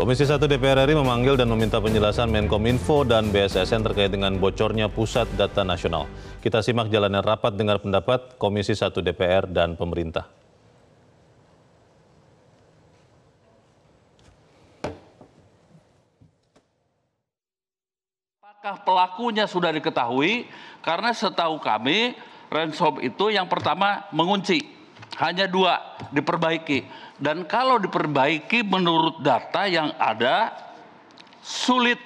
Komisi 1 DPR RI memanggil dan meminta penjelasan Menkominfo dan BSSN terkait dengan bocornya Pusat Data Nasional. Kita simak jalannya rapat dengar pendapat Komisi 1 DPR dan pemerintah. Apakah pelakunya sudah diketahui? Karena setahu kami, ransom itu yang pertama mengunci. Hanya 2 diperbaiki. Dan kalau diperbaiki menurut data yang ada, sulit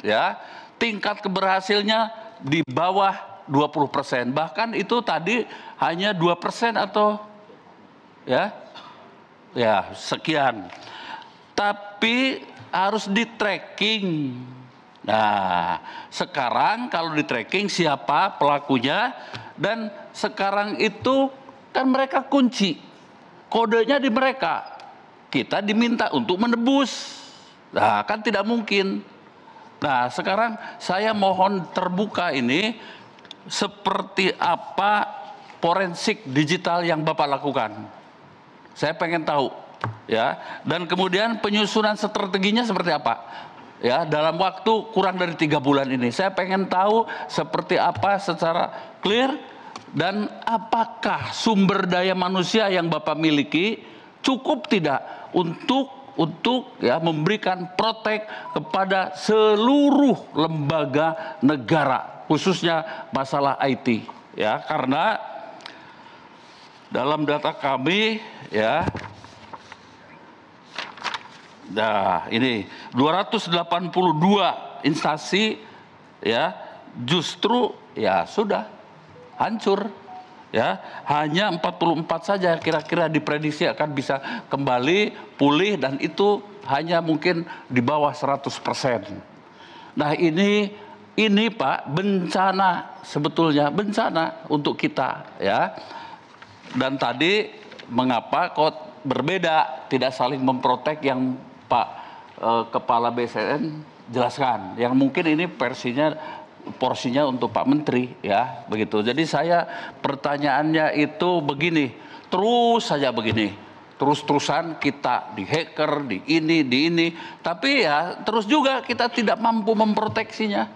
ya. Tingkat keberhasilannya di bawah 20%. Bahkan itu tadi hanya 2% atau ya sekian. Tapi harus di tracking. Nah, sekarang kalau di tracking siapa pelakunya, dan sekarang itu kan mereka kunci. Kodenya di mereka. Kita diminta untuk menebus. Nah, kan tidak mungkin. Nah, sekarang saya mohon terbuka ini seperti apa forensik digital yang Bapak lakukan. Saya pengen tahu, ya. Dan kemudian penyusunan strateginya seperti apa? Ya, dalam waktu kurang dari 3 bulan ini. Saya pengen tahu seperti apa secara clear, dan apakah sumber daya manusia yang Bapak miliki cukup tidak untuk ya memberikan protek kepada seluruh lembaga negara, khususnya masalah IT, ya. Karena dalam data kami, ya, nah ini 282 instansi, ya, justru ya sudah hancur, ya. Hanya 44 saja kira-kira diprediksi akan bisa kembali pulih, dan itu hanya mungkin di bawah 100%. Nah, ini Pak bencana, sebetulnya bencana untuk kita, ya. Dan tadi mengapa kok berbeda, tidak saling memprotek yang Pak Kepala BSSN jelaskan, yang mungkin ini porsinya untuk Pak Menteri, ya, begitu. Jadi saya pertanyaannya itu begini, terus saja begini, terus-terusan kita di hacker, di ini, tapi ya terus juga kita tidak mampu memproteksinya,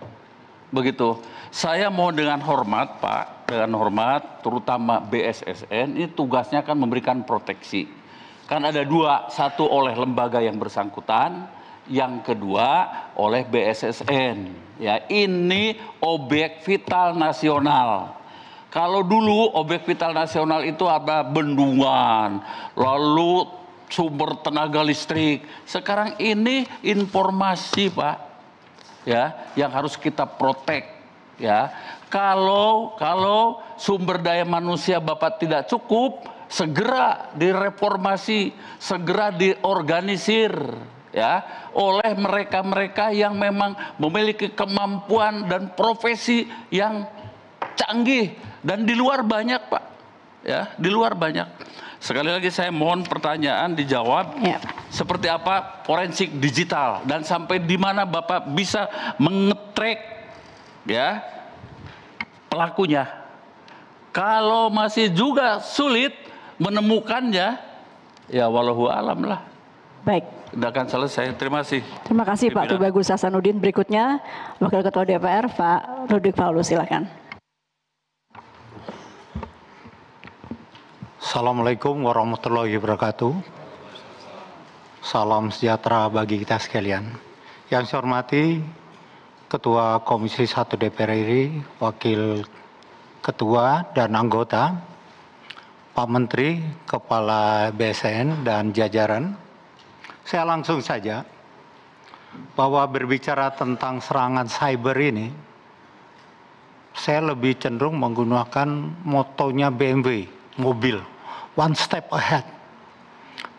begitu. Saya mau dengan hormat, Pak, dengan hormat, terutama BSSN ini tugasnya kan memberikan proteksi. Kan ada 2, satu oleh lembaga yang bersangkutan, yang kedua oleh BSSN. Ya, ini objek vital nasional. Kalau dulu objek vital nasional itu ada bendungan, lalu sumber tenaga listrik. Sekarang ini informasi, Pak, ya, yang harus kita protek, ya. Kalau sumber daya manusia Bapak tidak cukup, segera direformasi, segera diorganisir, ya, oleh mereka-mereka yang memang memiliki kemampuan dan profesi yang canggih, dan di luar banyak, Pak, ya, di luar banyak. Sekali lagi saya mohon pertanyaan dijawab, ya. Seperti apa forensik digital, dan sampai di mana Bapak bisa mengetrack, ya, pelakunya. Kalau masih juga sulit menemukannya, ya wallahu alam lah. Baik. Sudah akan selesai. Terima kasih. Terima kasih Pak Tubagus Hasanuddin. Berikutnya Wakil Ketua DPR Pak Ludwig Paulus, silakan. Assalamualaikum warahmatullahi wabarakatuh. Salam sejahtera bagi kita sekalian. Yang saya hormati Ketua Komisi 1 DPR RI, Wakil Ketua dan anggota, Pak Menteri, Kepala BSSN dan jajaran. Saya langsung saja bahwa berbicara tentang serangan cyber ini, saya lebih cenderung menggunakan motonya BMW, mobil, one step ahead.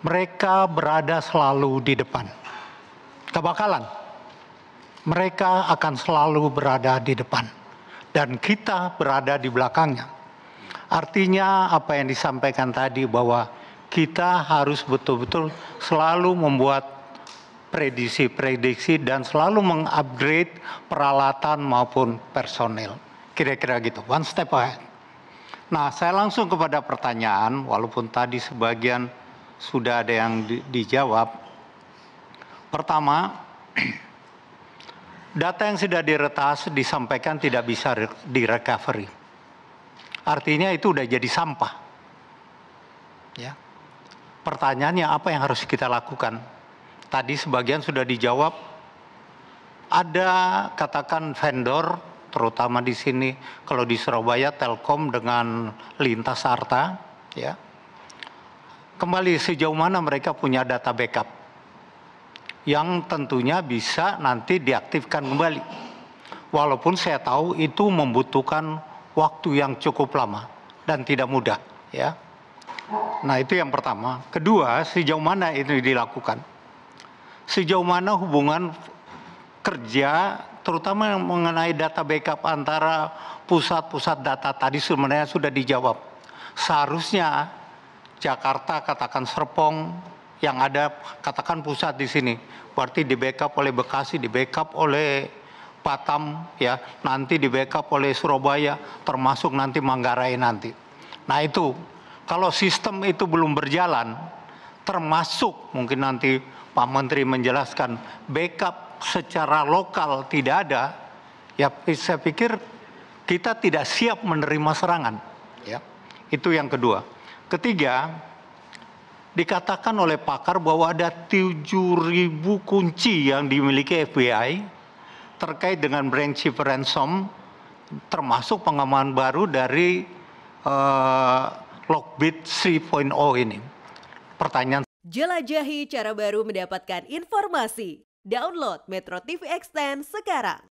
Mereka berada selalu di depan. Kebakalan, mereka akan selalu berada di depan, dan kita berada di belakangnya. Artinya apa yang disampaikan tadi, bahwa kita harus betul-betul selalu membuat prediksi-prediksi dan selalu mengupgrade peralatan maupun personel. Kira-kira gitu, one step ahead. Nah, saya langsung kepada pertanyaan, walaupun tadi sebagian sudah ada yang dijawab. Pertama, data yang sudah diretas disampaikan tidak bisa direcovery. Artinya itu udah jadi sampah. Ya. Pertanyaannya apa yang harus kita lakukan? Tadi sebagian sudah dijawab. Ada katakan vendor, terutama di sini kalau di Surabaya Telkom dengan Lintas Arta, ya. Kembali sejauh mana mereka punya data backup yang tentunya bisa nanti diaktifkan kembali. Walaupun saya tahu itu membutuhkan waktu yang cukup lama dan tidak mudah, ya. Nah, itu yang pertama. Kedua, sejauh mana itu dilakukan? Sejauh mana hubungan kerja terutama yang mengenai data backup antara pusat-pusat data tadi sebenarnya sudah dijawab. Seharusnya Jakarta katakan Serpong yang ada katakan pusat di sini, berarti di backup oleh Bekasi, di backup oleh Batam, ya, nanti di backup oleh Surabaya, termasuk nanti Manggarai nanti. Nah itu, kalau sistem itu belum berjalan, termasuk mungkin nanti Pak Menteri menjelaskan backup secara lokal tidak ada, ya saya pikir kita tidak siap menerima serangan. Ya, itu yang kedua. Ketiga, dikatakan oleh pakar bahwa ada 7.000 kunci yang dimiliki FBI terkait dengan Brainchip ransom, termasuk pengembangan baru dari Lockbit 3.0 ini. Pertanyaan. Jelajahi cara baru mendapatkan informasi. Download Metro TV Extend sekarang.